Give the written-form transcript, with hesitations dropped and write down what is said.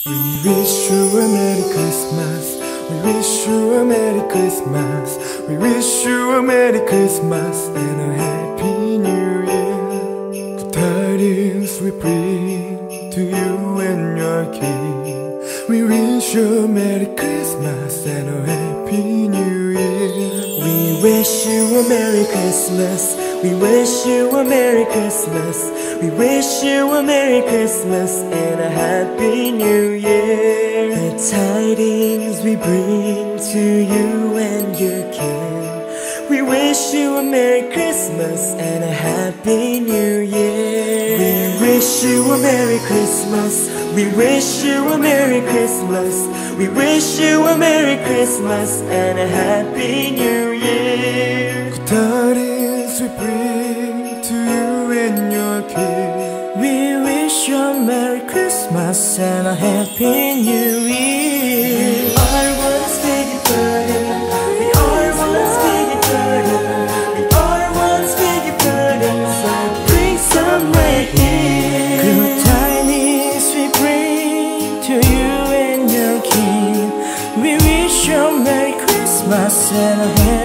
We wish you a Merry Christmas. We wish you a Merry Christmas. We wish you a Merry Christmas and a Happy New Year. The tidings we bring to you and your king. We wish you a Merry Christmas and a Happy New Year. We wish you a Merry Christmas. We wish you a Merry Christmas. We wish you a Merry Christmas and a Happy New Year. The tidings we bring to you and your king. We wish you a Merry Christmas and a Happy New Year. We wish you a Merry Christmas. We wish you a Merry Christmas. We wish you a Merry Christmas and a Happy New Year. The tidings we bring to you and your king. We wish you a Merry Christmas and a Happy New Year. We are one's big burden. We are one's big burden. We are one's big burden. So bring some right here. Good tidings we bring to you and your king. We wish you a Merry Christmas and a Happy